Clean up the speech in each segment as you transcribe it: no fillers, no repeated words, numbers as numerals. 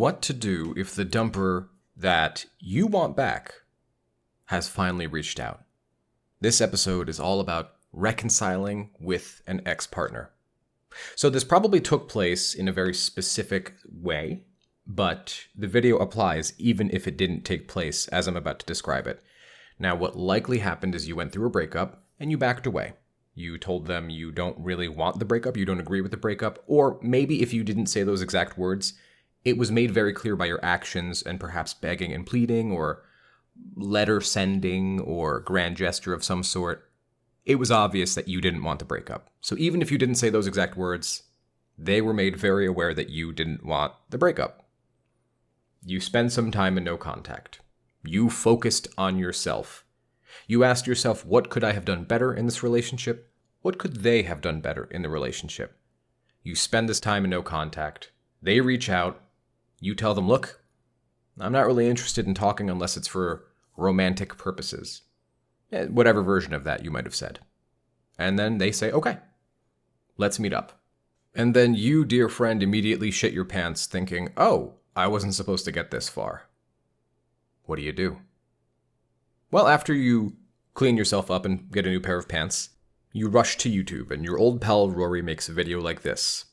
What to do if the dumper that you want back has finally reached out. This episode is all about reconciling with an ex-partner. So this probably took place in a very specific way, but the video applies even if it didn't take place as I'm about to describe it. Now, what likely happened is you went through a breakup and you backed away. You told them you don't really want the breakup, you don't agree with the breakup, or maybe if you didn't say those exact words, it was made very clear by your actions and perhaps begging and pleading or letter sending or grand gesture of some sort. It was obvious that you didn't want the breakup. So even if you didn't say those exact words, they were made very aware that you didn't want the breakup. You spent some time in no contact. You focused on yourself. You asked yourself, what could I have done better in this relationship? What could they have done better in the relationship? You spend this time in no contact. They reach out. You tell them, look, I'm not really interested in talking unless it's for romantic purposes. Whatever version of that you might have said. And then they say, okay, let's meet up. And then you, dear friend, immediately shit your pants thinking, oh, I wasn't supposed to get this far. What do? Well, after you clean yourself up and get a new pair of pants, you rush to YouTube and your old pal Rory makes a video like this.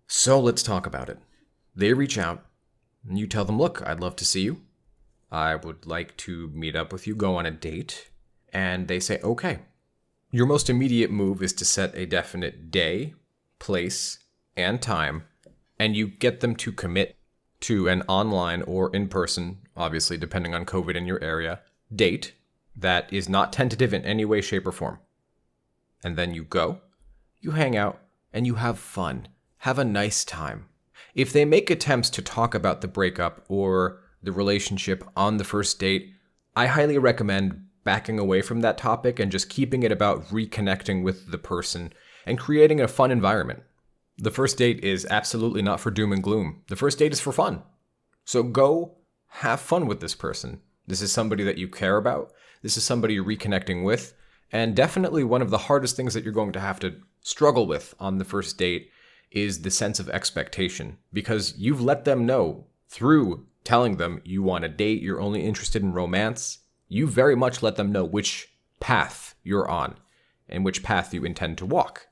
So let's talk about it. They reach out and you tell them, look, I'd love to see you. I would like to meet up with you, go on a date. And they say, okay. Your most immediate move is to set a definite day, place, and time, and you get them to commit to an online or in-person, obviously depending on COVID in your area, date that is not tentative in any way, shape, or form. And then you go, you hang out, and you have fun. Have a nice time. If they make attempts to talk about the breakup or the relationship on the first date, I highly recommend backing away from that topic and just keeping it about reconnecting with the person and creating a fun environment. The first date is absolutely not for doom and gloom. The first date is for fun. So go have fun with this person. This is somebody that you care about. This is somebody you're reconnecting with. And definitely one of the hardest things that you're going to have to struggle with on the first date is the sense of expectation. Because you've let them know through telling them you want a date, you're only interested in romance. You very much let them know which path you're on and which path you intend to walk.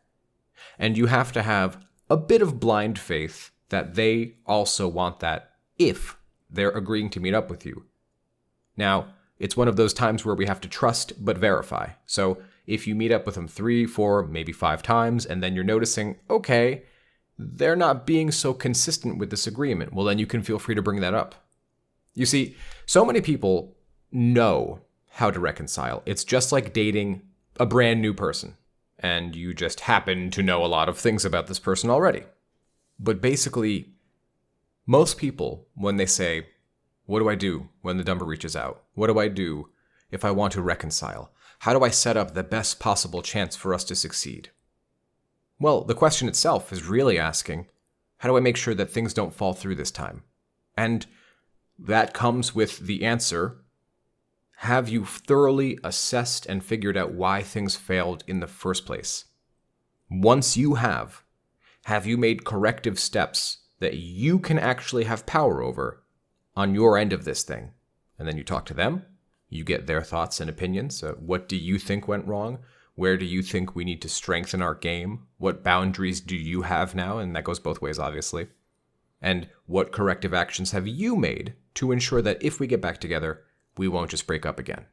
And you have to have a bit of blind faith that they also want that if they're agreeing to meet up with you. Now, it's one of those times where we have to trust but verify. So if you meet up with them 3, 4, maybe 5 times, and then you're noticing, okay, they're not being so consistent with this agreement, well, then you can feel free to bring that up. You see, so many people know how to reconcile. It's just like dating a brand new person. And you just happen to know a lot of things about this person already. But basically, most people, when they say, what do I do when the dumper reaches out? What do I do if I want to reconcile? How do I set up the best possible chance for us to succeed? Well, the question itself is really asking, how do I make sure that things don't fall through this time? And that comes with the answer, have you thoroughly assessed and figured out why things failed in the first place? Once you have you made corrective steps that you can actually have power over on your end of this thing? And then you talk to them, you get their thoughts and opinions. What do you think went wrong? Where do you think we need to strengthen our game? What boundaries do you have now? And that goes both ways, obviously. And what corrective actions have you made to ensure that if we get back together, we won't just break up again?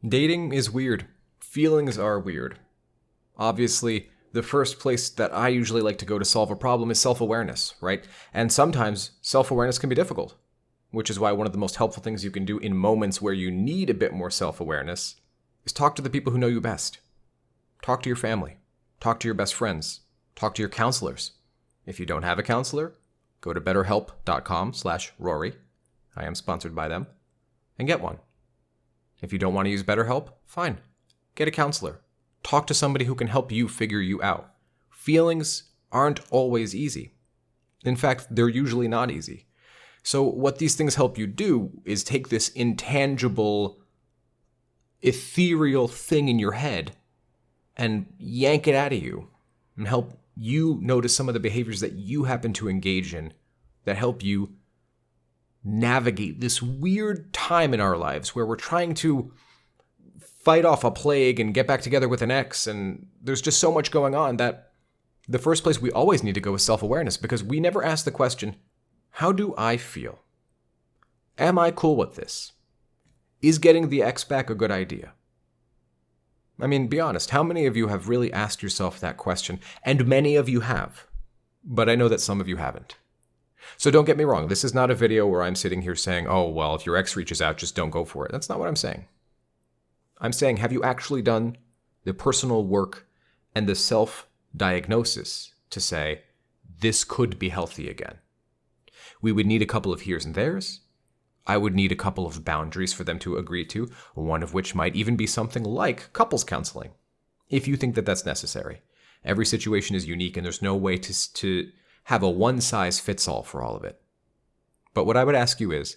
Dating is weird. Feelings are weird. Obviously, the first place that I usually like to go to solve a problem is self-awareness, right? And sometimes self-awareness can be difficult, which is why one of the most helpful things you can do in moments where you need a bit more self-awareness is talk to the people who know you best. Talk to your family. Talk to your best friends. Talk to your counselors. If you don't have a counselor, go to betterhelp.com/Rory. I am sponsored by them. And get one. If you don't want to use BetterHelp, fine. Get a counselor. Talk to somebody who can help you figure you out. Feelings aren't always easy. In fact, they're usually not easy. So what these things help you do is take this intangible, ethereal thing in your head and yank it out of you and help you notice some of the behaviors that you happen to engage in that help you navigate this weird time in our lives where we're trying to fight off a plague and get back together with an ex, and there's just so much going on that the first place we always need to go is self-awareness, because we never ask the question, how do I feel? Am I cool with this? Is getting the ex back a good idea? I mean, be honest, how many of you have really asked yourself that question? And many of you have, but I know that some of you haven't. So don't get me wrong, this is not a video where I'm sitting here saying, oh, well, if your ex reaches out, just don't go for it. That's not what I'm saying. I'm saying, have you actually done the personal work and the self-diagnosis to say, this could be healthy again? We would need a couple of heres and theres. I would need a couple of boundaries for them to agree to, one of which might even be something like couples counseling, if you think that that's necessary. Every situation is unique, and there's no way to have a one-size-fits-all for all of it. But what I would ask you is,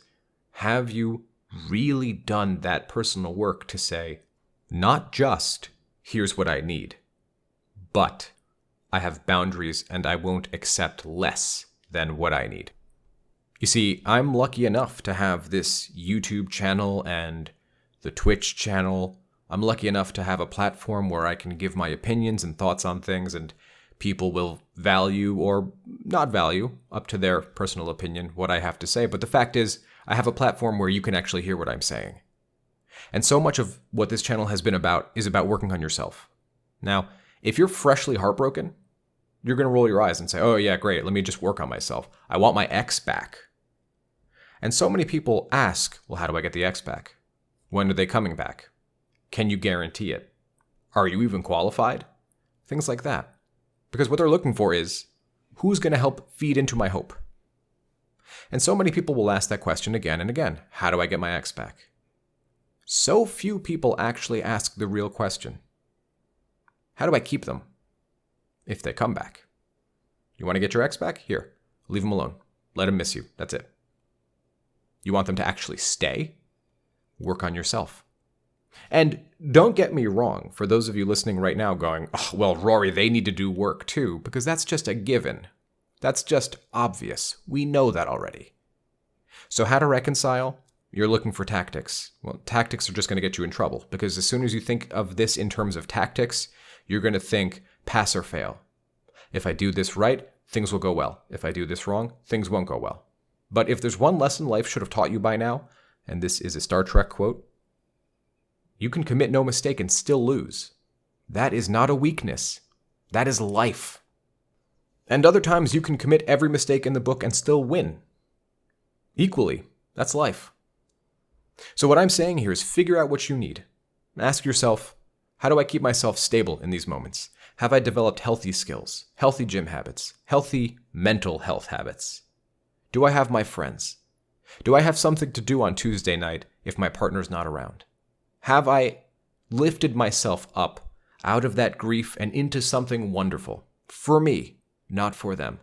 have you really done that personal work to say, not just, here's what I need, but I have boundaries and I won't accept less than what I need? You see, I'm lucky enough to have this YouTube channel and the Twitch channel. I'm lucky enough to have a platform where I can give my opinions and thoughts on things, and people will value or not value, up to their personal opinion, what I have to say. But the fact is, I have a platform where you can actually hear what I'm saying. And so much of what this channel has been about is about working on yourself. Now, if you're freshly heartbroken, you're going to roll your eyes and say, oh yeah, great, let me just work on myself. I want my ex back. And so many people ask, well, how do I get the ex back? When are they coming back? Can you guarantee it? Are you even qualified? Things like that. Because what they're looking for is, who's going to help feed into my hope? And so many people will ask that question again and again. How do I get my ex back? So few people actually ask the real question. How do I keep them if they come back? You want to get your ex back? Here, leave them alone. Let them miss you. That's it. You want them to actually stay? Work on yourself. And don't get me wrong, for those of you listening right now going, oh, well, Rory, they need to do work too, because that's just a given. That's just obvious. We know that already. So how to reconcile? You're looking for tactics. Well, tactics are just going to get you in trouble, because as soon as you think of this in terms of tactics, you're going to think pass or fail. If I do this right, things will go well. If I do this wrong, things won't go well. But if there's one lesson life should have taught you by now, and this is a Star Trek quote, you can commit no mistake and still lose. That is not a weakness. That is life. And other times you can commit every mistake in the book and still win. Equally, that's life. So what I'm saying here is figure out what you need. Ask yourself, how do I keep myself stable in these moments? Have I developed healthy skills, healthy gym habits, healthy mental health habits? Do I have my friends? Do I have something to do on Tuesday night if my partner's not around? Have I lifted myself up out of that grief and into something wonderful? For me, not for them.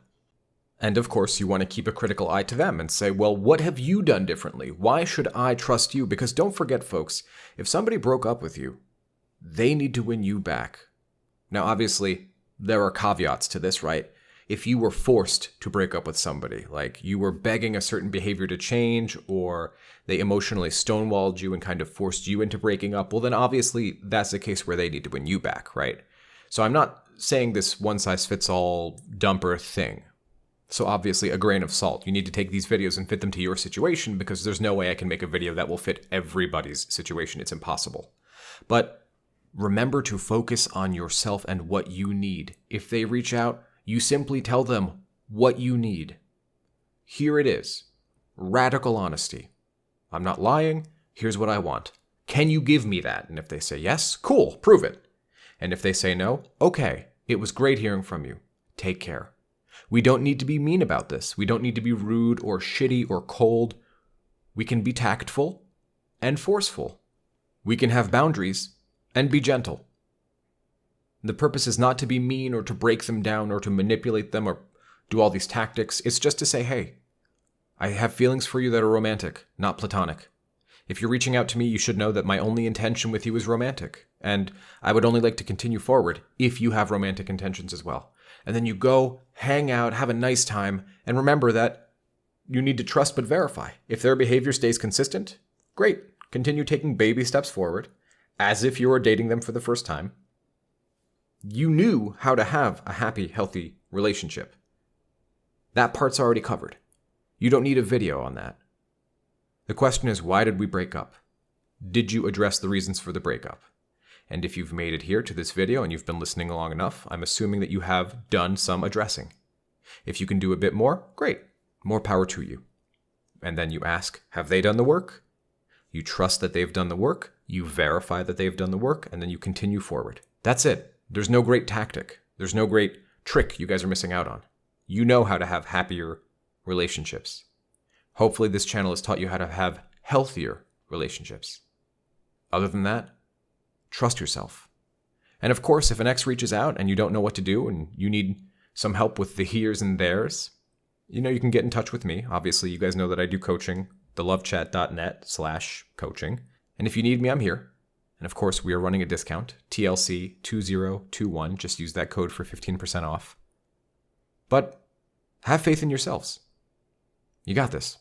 And of course, you want to keep a critical eye to them and say, well, what have you done differently? Why should I trust you? Because don't forget, folks, if somebody broke up with you, they need to win you back. Now, obviously, there are caveats to this, right? If you were forced to break up with somebody, like you were begging a certain behavior to change, or they emotionally stonewalled you and kind of forced you into breaking up, well, then obviously that's a case where they need to win you back, right? So I'm not saying this one-size-fits-all dumper thing. So obviously a grain of salt. You need to take these videos and fit them to your situation, because there's no way I can make a video that will fit everybody's situation. It's impossible. But remember to focus on yourself and what you need. If they reach out, you simply tell them what you need. Here it is. Radical honesty. I'm not lying. Here's what I want. Can you give me that? And if they say yes, cool, prove it. And if they say no, okay, it was great hearing from you. Take care. We don't need to be mean about this. We don't need to be rude or shitty or cold. We can be tactful and forceful. We can have boundaries and be gentle. The purpose is not to be mean or to break them down or to manipulate them or do all these tactics. It's just to say, hey, I have feelings for you that are romantic, not platonic. If you're reaching out to me, you should know that my only intention with you is romantic. And I would only like to continue forward if you have romantic intentions as well. And then you go, hang out, have a nice time, and remember that you need to trust but verify. If their behavior stays consistent, great. Continue taking baby steps forward as if you were dating them for the first time. You knew how to have a happy, healthy relationship. That part's already covered. You don't need a video on that. The question is, why did we break up? Did you address the reasons for the breakup? And if you've made it here to this video and you've been listening long enough, I'm assuming that you have done some addressing. If you can do a bit more, great. More power to you. And then you ask, have they done the work? You trust that they've done the work, you verify that they've done the work, and then you continue forward. That's it. There's no great tactic. There's no great trick you guys are missing out on. You know how to have happier relationships. Hopefully this channel has taught you how to have healthier relationships. Other than that, trust yourself. And of course, if an ex reaches out and you don't know what to do and you need some help with the heres and theirs, you can get in touch with me. Obviously, you guys know that I do coaching, thelovechat.net/coaching. And if you need me, I'm here. And of course, we are running a discount, TLC2021. Just use that code for 15% off. But have faith in yourselves. You got this.